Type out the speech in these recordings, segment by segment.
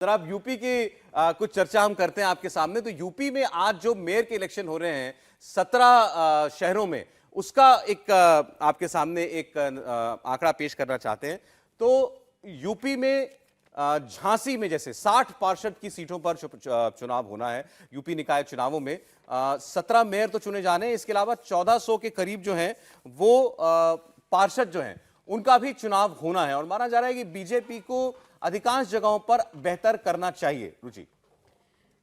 जरा आप यूपी की कुछ चर्चा हम करते हैं आपके सामने। तो यूपी में आज जो मेयर के इलेक्शन हो रहे हैं 17 शहरों में, उसका एक आपके सामने एक आंकड़ा पेश करना चाहते हैं। तो यूपी में झांसी में जैसे 60 पार्षद की सीटों पर चुनाव होना है यूपी निकाय चुनावों में। 17 मेयर तो चुने जाने हैं, इसके अलावा 1400 के करीब जो हैं वो पार्षद जो हैं उनका भी चुनाव होना है और माना जा रहा है कि बीजेपी को अधिकांश जगहों पर बेहतर करना चाहिए। रुचि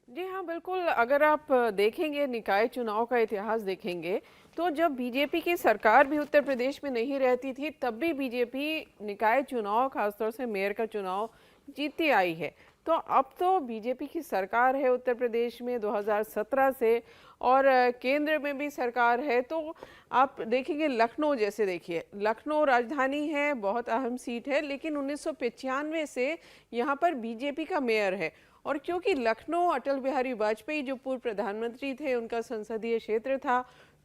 जी हाँ, बिल्कुल। अगर आप देखेंगे निकाय चुनाव का इतिहास देखेंगे तो जब बीजेपी की सरकार भी उत्तर प्रदेश में नहीं रहती थी तब भी बीजेपी निकाय चुनाव, खासतौर से मेयर का चुनाव जीतती आई है। तो अब तो बीजेपी की सरकार है उत्तर प्रदेश में 2017 से, और केंद्र में भी सरकार है। तो आप देखेंगे लखनऊ, जैसे देखिए लखनऊ राजधानी है, बहुत अहम सीट है, लेकिन 1995 से यहाँ पर बीजेपी का मेयर है। और क्योंकि लखनऊ अटल बिहारी वाजपेयी जो पूर्व प्रधानमंत्री थे उनका संसदीय क्षेत्र था,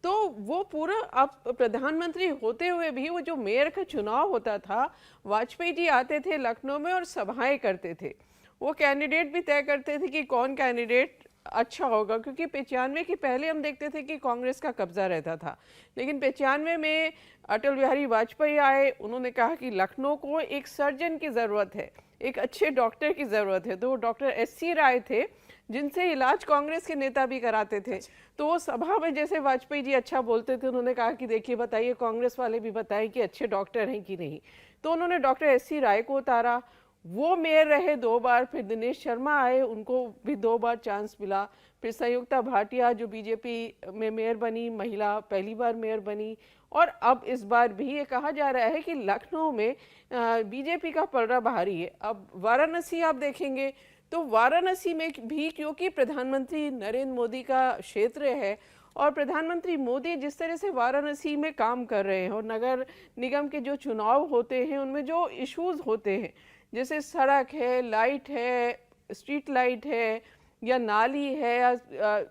तो वो पूरा, अब प्रधानमंत्री होते हुए भी वो जो मेयर का चुनाव होता था, वाजपेयी जी आते थे लखनऊ में और सभाएं करते थे। वो कैंडिडेट भी तय करते थे कि कौन कैंडिडेट अच्छा होगा, क्योंकि 95 के पहले हम देखते थे कि कांग्रेस का कब्जा रहता था, लेकिन 95 में अटल बिहारी वाजपेयी आए। उन्होंने कहा कि लखनऊ को एक सर्जन की ज़रूरत है, एक अच्छे डॉक्टर की ज़रूरत है। तो वो डॉक्टर एस.सी. राय थे, जिनसे इलाज कांग्रेस के नेता भी कराते थे। तो वो सभा में जैसे वाजपेयी जी अच्छा बोलते थे, उन्होंने कहा कि देखिए बताइए, कांग्रेस वाले भी बताएं कि अच्छे डॉक्टर हैं कि नहीं। तो उन्होंने डॉक्टर एस.सी. राय को उतारा, वो मेयर रहे 2 बार। फिर दिनेश शर्मा आए, उनको भी 2 बार चांस मिला। फिर संयुक्ता भाटिया जो बीजेपी में मेयर बनी, महिला पहली बार मेयर बनी। और अब इस बार भी ये कहा जा रहा है कि लखनऊ में बीजेपी का पलड़ा भारी है। अब वाराणसी आप देखेंगे तो वाराणसी में भी, क्योंकि प्रधानमंत्री नरेंद्र मोदी का क्षेत्र है और प्रधानमंत्री मोदी जिस तरह से वाराणसी में काम कर रहे हैं, और नगर निगम के जो चुनाव होते हैं उनमें जो इश्यूज होते हैं, जैसे सड़क है, लाइट है, स्ट्रीट लाइट है, या नाली है, या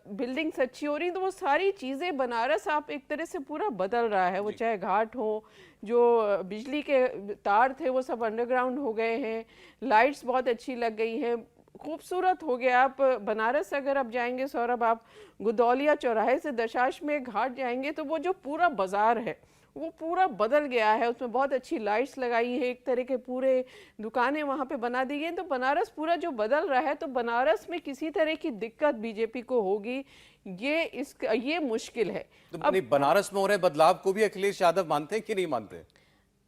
बिल्डिंग्स अच्छी हो रही, तो वो सारी चीज़ें बनारस आप एक तरह से पूरा बदल रहा है। वो चाहे घाट हो, जो बिजली के तार थे वो सब अंडरग्राउंड हो गए हैं, लाइट्स बहुत अच्छी लग गई हैं, खूबसूरत हो गया। आप बनारस अगर आप जाएंगे सौरभ, आप गुदौलिया चौराहे से दशाश्वमेध घाट जाएंगे तो वो जो पूरा बाजार है वो पूरा बदल गया है। उसमें बहुत अच्छी लाइट्स लगाई हैं, एक तरह के पूरे दुकानें वहाँ पे बना दी गई। तो बनारस पूरा जो बदल रहा है, तो बनारस में किसी तरह की दिक्कत बीजेपी को होगी, ये मुश्किल है। तो अब बनारस में हो रहे बदलाव को भी अखिलेश यादव मानते हैं कि नहीं मानते?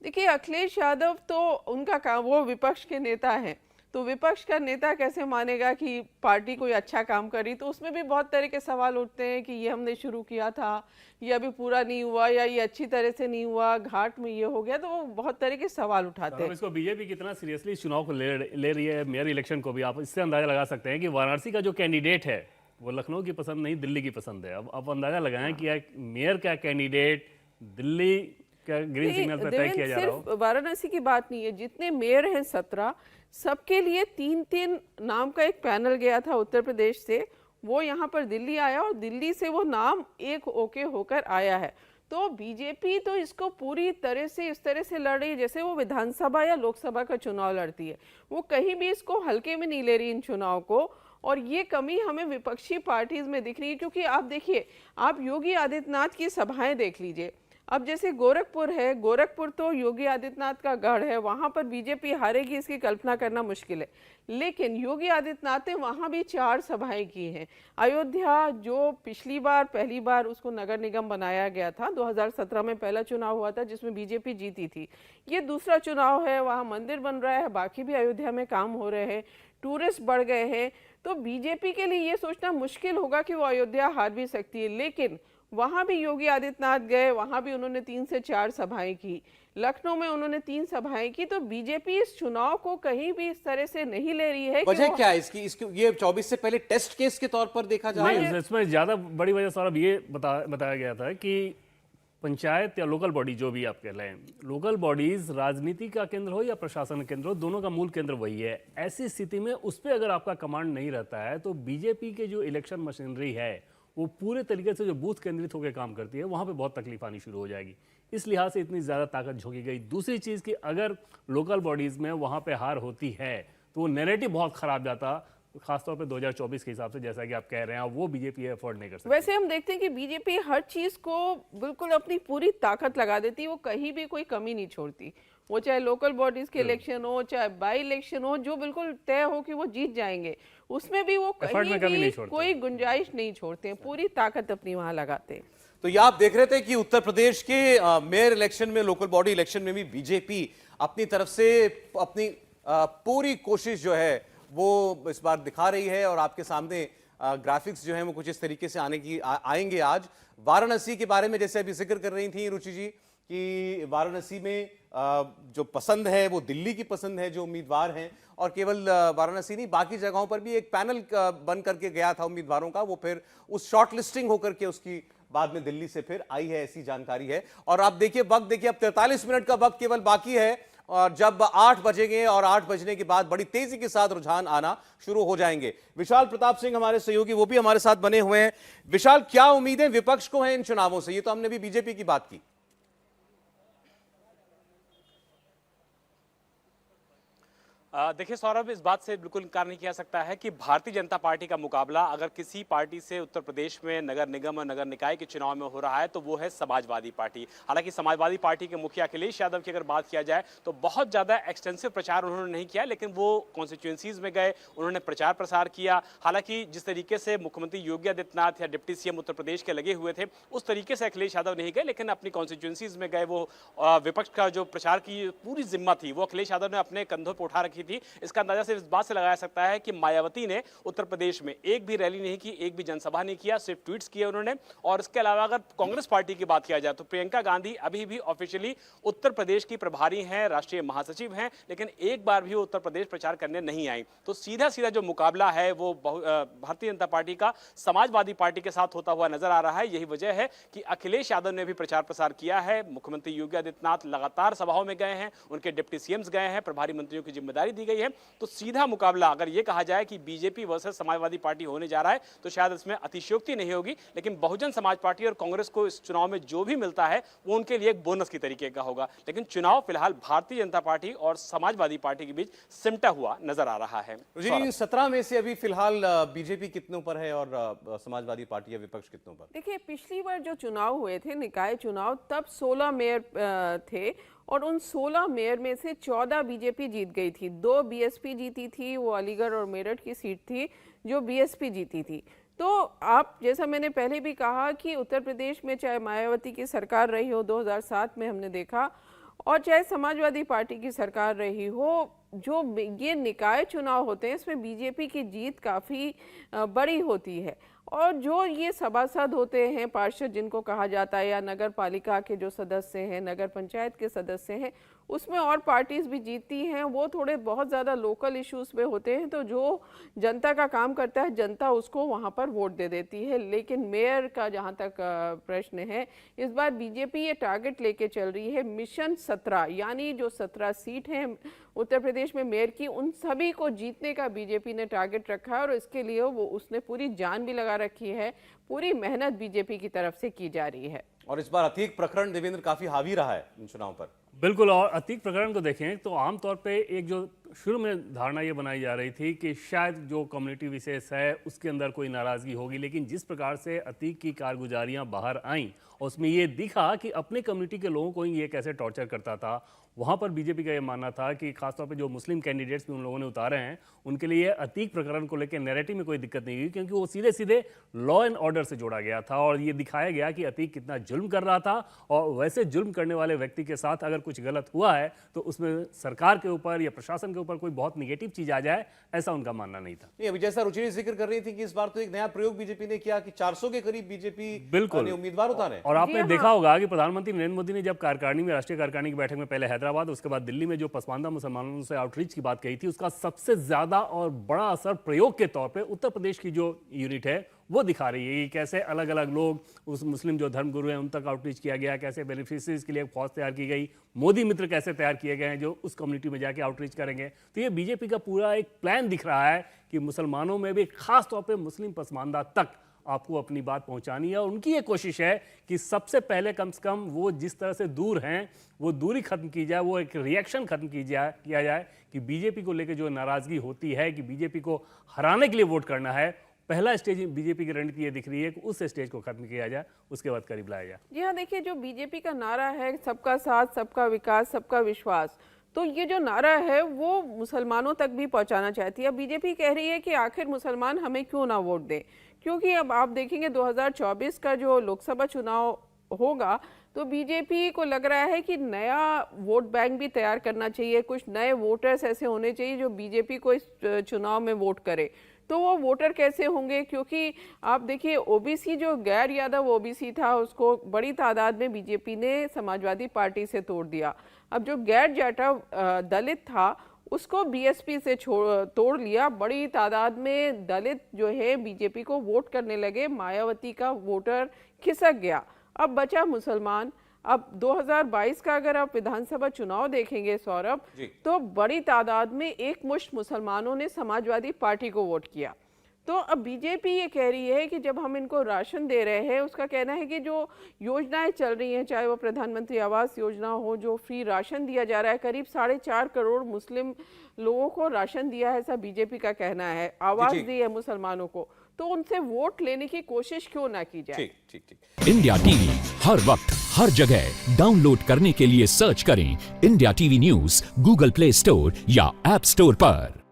देखिए, अखिलेश यादव तो उनका काम, वो विपक्ष के नेता हैं, तो विपक्ष का नेता कैसे मानेगा कि पार्टी कोई अच्छा काम करी। तो उसमें भी बहुत तरह के सवाल उठते हैं कि ये हमने शुरू किया था, ये अभी पूरा नहीं हुआ, या ये अच्छी तरह से नहीं हुआ, घाट में ये हो गया। तो वो बहुत तरह के सवाल उठाते हैं। इसको बीजेपी कितना सीरियसली इस चुनाव को ले रही है, मेयर इलेक्शन को भी, आप इससे अंदाजा लगा सकते हैं कि वाराणसी का जो कैंडिडेट है वो लखनऊ की पसंद नहीं, दिल्ली की पसंद है। अब आप अंदाजा लगाएं कि मेयर का कैंडिडेट दिल्ली का ग्रीन सिग्नल पर तय किया जा रहा हो। सिर्फ वाराणसी की बात नहीं है, जितने मेयर हैं 17, सबके लिए 3-3 नाम का एक पैनल गया था उत्तर प्रदेश से। वो यहाँ पर दिल्ली आया और दिल्ली से वो नाम एक ओके होकर आया है। तो बीजेपी तो इसको पूरी तरह से इस तरह से लड़ रही है जैसे वो विधानसभा या लोकसभा का चुनाव लड़ती है। वो कहीं भी इसको हल्के में नहीं ले रही इन चुनाव को, और ये कमी हमें विपक्षी पार्टीज में दिख रही है। क्योंकि आप देखिए, आप योगी आदित्यनाथ की सभाएं देख लीजिए। अब जैसे गोरखपुर है, गोरखपुर तो योगी आदित्यनाथ का गढ़ है, वहाँ पर बीजेपी हारेगी इसकी कल्पना करना मुश्किल है। लेकिन योगी आदित्यनाथ ने वहाँ भी 4 सभाएं की हैं। अयोध्या, जो पिछली बार पहली बार उसको नगर निगम बनाया गया था, 2017 में पहला चुनाव हुआ था जिसमें बीजेपी जीती थी, ये दूसरा चुनाव है, वहाँ मंदिर बन रहा है, बाकी भी अयोध्या में काम हो रहे हैं, टूरिस्ट बढ़ गए हैं। तो बीजेपी के लिए ये सोचना मुश्किल होगा कि वो अयोध्या हार भी सकती है। लेकिन वहाँ भी योगी आदित्यनाथ गए, वहाँ भी उन्होंने 3 से 4 सभाएं की, लखनऊ में उन्होंने 3 सभाएं की। तो बीजेपी इस चुनाव को कहीं भी इस तरह से नहीं ले रही है। वजह क्या है इसकी ये 24 से पहले टेस्ट केस के तौर पर देखा जा रहा है? इसमें ज्यादा बड़ी वजह सौरभ ये बताया गया था कि पंचायत या लोकल बॉडी, जो भी आप कह रहे हैं, लोकल बॉडीज राजनीति का केंद्र हो या प्रशासन का केंद्र हो, दोनों का मूल केंद्र वही है। ऐसी स्थिति में उस पर अगर आपका कमांड नहीं रहता है तो बीजेपी के जो इलेक्शन मशीनरी है वो पूरे तरीके से जो बूथ केंद्रित होकर काम करती है, वहाँ पे बहुत तकलीफ आनी शुरू हो जाएगी। इस लिहाज से इतनी ज़्यादा ताकत झोंकी गई। दूसरी चीज़ कि अगर लोकल बॉडीज़ में वहाँ पे हार होती है तो वो नैरेटिव बहुत खराब जाता, खासतौर पे 2024 के हिसाब से, जैसा कि आप कह रहे हैं, वो बीजेपी अफोर्ड नहीं कर सकती। वैसे हम देखते हैं कि बीजेपी हर चीज को बिल्कुल अपनी पूरी ताकत लगा देती है, वो कहीं भी कोई कमी नहीं छोड़ती। वो चाहे लोकल बॉडीज के इलेक्शन हो, चाहे बाई इलेक्शन हो, जो बिल्कुल तय हो कि वो जीत जाएंगे, उसमें भी वो Effort में कहीं कमी भी नहीं छोड़ते। कोई गुंजाइश नहीं छोड़ते हैं, पूरी ताकत अपनी वहां लगाते हैं। तो ये आप देख रहे थे कि उत्तर प्रदेश के मेयर इलेक्शन में, लोकल बॉडी इलेक्शन में भी बीजेपी अपनी तरफ से अपनी पूरी कोशिश जो है वो इस बार दिखा रही है। और आपके सामने ग्राफिक्स जो है वो कुछ इस तरीके से आएंगे आज। वाराणसी के बारे में जैसे अभी जिक्र कर रही थी रुचि जी कि वाराणसी में जो पसंद है वो दिल्ली की पसंद है, जो उम्मीदवार हैं, और केवल वाराणसी नहीं, बाकी जगहों पर भी एक पैनल बन करके गया था उम्मीदवारों का, वो फिर उस शॉर्ट लिस्टिंग होकर के उसकी बाद में दिल्ली से फिर आई है, ऐसी जानकारी है। और आप देखिए वक्त, देखिए अब 43 मिनट का वक्त केवल बाकी है, और जब 8 बजेंगे और 8 बजने के बाद बड़ी तेजी के साथ रुझान आना शुरू हो जाएंगे। विशाल प्रताप सिंह हमारे सहयोगी, वो भी हमारे साथ बने हुए हैं। विशाल, क्या उम्मीदें विपक्ष को हैं इन चुनावों से? ये तो हमने भी बीजेपी की बात की। देखिए सौरभ, इस बात से बिल्कुल इनकार नहीं किया सकता है कि भारतीय जनता पार्टी का मुकाबला अगर किसी पार्टी से उत्तर प्रदेश में नगर निगम और नगर निकाय के चुनाव में हो रहा है तो वो है समाजवादी पार्टी। हालांकि समाजवादी पार्टी के मुखिया अखिलेश यादव की अगर बात किया जाए तो बहुत ज़्यादा एक्सटेंसिव प्रचार उन्होंने नहीं किया, लेकिन वो कॉन्स्टिट्यूंसीज में गए, उन्होंने प्रचार प्रसार किया। हालांकि जिस तरीके से मुख्यमंत्री योगी आदित्यनाथ या डिप्टी सीएम उत्तर प्रदेश के लगे हुए थे, उस तरीके से अखिलेश यादव नहीं गए, लेकिन अपनी कॉन्स्टिट्यूंसीज में गए। वो विपक्ष का जो प्रचार की पूरी जिम्मा थी वो अखिलेश यादव ने अपने कंधों पर उठा रखी थी। इसका अंदाजा सिर्फ इस बात से लगाया सकता है कि मायावती ने उत्तर प्रदेश में एक भी रैली नहीं की, एक भी जनसभा नहीं किया, सिर्फ ट्वीट्स किए उन्होंने। और इसके अलावा अगर कांग्रेस पार्टी की बात किया जाए तो प्रियंका गांधी अभी भी ऑफिशियली उत्तर प्रदेश की प्रभारी हैं, राष्ट्रीय महासचिव हैं, लेकिन एक बार भी वो उत्तर प्रदेश प्रचार करने नहीं आई। तो सीधा सीधा जो मुकाबला है वो भारतीय जनता पार्टी का समाजवादी पार्टी के साथ होता हुआ नजर आ रहा है। यही वजह है कि अखिलेश यादव ने भी प्रचार प्रसार किया है। मुख्यमंत्री योगी आदित्यनाथ लगातार सभाओं में गए हैं, उनके डिप्टी सीएम्स गए हैं, प्रभारी मंत्रियों की जिम्मेदारी दी गई है। तो सीधा मुकाबला अगर ये कहा जाए कि बीजेपी वर्सेस समाजवादी पार्टी होने जा रहा है तो शायद इसमें अतिशयोक्ति नहीं होगी, लेकिन बहुजन समाज पार्टी और कांग्रेस को इस चुनाव में जो भी मिलता है वो उनके लिए एक बोनस की तरीके का होगा। लेकिन चुनाव फिलहाल भारतीय जनता पार्टी और समाजवादी पार्टी के बीच सिमटा हुआ नजर आ रहा है। जी, 17 में से अभी फिलहाल बीजेपी कितनों पर है और समाजवादी पार्टी या विपक्ष कितनों पर? देखिए, पिछली बार जो चुनाव हुए थे, निकाय चुनाव, तब 16 मेयर थे और उन 16 मेयर में से 14 बीजेपी जीत गई थी, 2 बीएसपी जीती थी, वो अलीगढ़ और मेरठ की सीट थी जो बीएसपी जीती थी। तो आप, जैसा मैंने पहले भी कहा कि उत्तर प्रदेश में चाहे मायावती की सरकार रही हो 2007 में हमने देखा, और चाहे समाजवादी पार्टी की सरकार रही हो, जो ये निकाय चुनाव होते हैं इसमें बीजेपी की जीत काफ़ी बड़ी होती है। और जो ये सभासद होते हैं, पार्षद जिनको कहा जाता है, या नगर पालिका के जो सदस्य हैं, नगर पंचायत के सदस्य हैं, उसमें और पार्टीज भी जीतती हैं, वो थोड़े बहुत ज़्यादा लोकल इश्यूज पे होते हैं। तो जो जनता का काम करता है, जनता उसको वहाँ पर वोट दे देती है। लेकिन मेयर का जहाँ तक प्रश्न है, इस बार बीजेपी ये टारगेट लेके चल रही है, मिशन 17, यानी जो 17 सीट हैं उत्तर प्रदेश में मेयर की, उन सभी को जीतने का बीजेपी ने टारगेट रखा है। और इसके लिए वो उसने पूरी जान भी लगा रखी है, पूरी मेहनत बीजेपी की तरफ से की जा रही है। और इस बार अतीक प्रकरण देवेंद्र काफी हावी रहा है इन चुनाव पर। बिल्कुल, और अतीक प्रकरण को देखें तो आमतौर पे एक जो शुरू में धारणा ये बनाई जा रही थी कि शायद जो कम्युनिटी विशेष है उसके अंदर कोई नाराज़गी होगी, लेकिन जिस प्रकार से अतीक की कारगुजारियां बाहर आईं और उसमें ये दिखा कि अपने कम्युनिटी के लोगों को ही ये कैसे टॉर्चर करता था, वहाँ पर बीजेपी का ये मानना था कि खासतौर पे जो मुस्लिम कैंडिडेट्स भी उन लोगों ने उतारे हैं उनके लिए अतीक प्रकरण को लेकर नैरेटिव में कोई दिक्कत नहीं हुई, क्योंकि वो सीधे सीधे लॉ एंड ऑर्डर से जोड़ा गया था और ये दिखाया गया कि अतीक कितना जुल्म कर रहा था। और वैसे जुल्म करने वाले व्यक्ति के साथ अगर कुछ गलत हुआ है तो उसमें सरकार के ऊपर या प्रशासन के ऊपर कोई बहुत निगेटिव चीज आ जाए, ऐसा उनका मानना नहीं था। नहीं, अभी जैसा रुचि जिक्र कर रही थी कि इस बार तो एक नया प्रयोग बीजेपी ने किया कि 400 के करीब बीजेपी बिल्कुल ने उम्मीदवार उतारे। और आपने देखा होगा कि प्रधानमंत्री नरेंद्र मोदी ने जब कार्यकारिणी में, राष्ट्रीय कार्यकारिणी की बैठक में पहले हैदराबाद, उसके बाद दिल्ली में जो पसमानदा मुसलमानों से आउटरीच की बात कही थी, उसका सबसे ज्यादा और बड़ा असर प्रयोग के तौर पे उत्तर प्रदेश की जो यूनिट है वो दिखा रही है कि कैसे अलग अलग लोग, उस मुस्लिम जो धर्मगुरु हैं उन तक आउटरीच किया गया, कैसे बेनिफिशियरीज के लिए फौज तैयार की गई, मोदी मित्र कैसे तैयार किए गए हैं जो उस कम्युनिटी में जाके आउटरीच करेंगे। तो ये बीजेपी का पूरा एक प्लान दिख रहा है कि मुसलमानों में भी, खास तौर पे मुस्लिम पसमानदा तक आपको अपनी बात पहुंचानी है। और उनकी ये कोशिश है कि सबसे पहले कम से कम वो जिस तरह से दूर हैं वो दूरी खत्म की जाए, वो एक रिएक्शन खत्म किया जाए कि बीजेपी को लेकर जो नाराजगी होती है कि बीजेपी को हराने के लिए वोट करना है, पहला स्टेज बीजेपी की रणनीति ये दिख रही है कि उस स्टेज को खत्म किया जाए, उसके बाद करीब लाया जाए। जी हाँ, देखिए जो बीजेपी का नारा है सबका साथ, सबका विकास, सबका विश्वास, तो ये जो नारा है वो मुसलमानों तक भी पहुंचाना चाहती है। बीजेपी कह रही है कि आखिर मुसलमान हमें क्यों ना वोट दें, क्योंकि अब आप देखेंगे 2024 का जो लोकसभा चुनाव होगा तो बीजेपी को लग रहा है कि नया वोट बैंक भी तैयार करना चाहिए, कुछ नए वोटर्स ऐसे होने चाहिए जो बीजेपी को इस चुनाव में वोट करे। तो वो वोटर कैसे होंगे, क्योंकि आप देखिए ओबीसी जो गैर यादव ओबीसी था उसको बड़ी तादाद में बीजेपी ने समाजवादी पार्टी से तोड़ दिया। अब जो गैर जाटव दलित था उसको बीएसपी से तोड़ लिया। बड़ी तादाद में दलित जो है बीजेपी को वोट करने लगे, मायावती का वोटर खिसक गया। अब बचा मुसलमान। अब 2022 का अगर आप विधानसभा चुनाव देखेंगे सौरभ, तो बड़ी तादाद में एक मुश्त मुसलमानों ने समाजवादी पार्टी को वोट किया। तो अब बीजेपी ये कह रही है कि जब हम इनको राशन दे रहे हैं, उसका कहना है कि जो योजनाएं चल रही हैं, चाहे वो प्रधानमंत्री आवास योजना हो, जो फ्री राशन दिया जा रहा है, करीब 4.5 करोड़ मुस्लिम लोगों को राशन दिया है, ऐसा बीजेपी का कहना है, आवास दी है मुसलमानों को, तो उनसे वोट लेने की कोशिश क्यों ना की जाए। ठीक ठीक ठीक। इंडिया टीवी हर वक्त हर जगह डाउनलोड करने के लिए सर्च करें India TV news Google play store या ऐप स्टोर पर।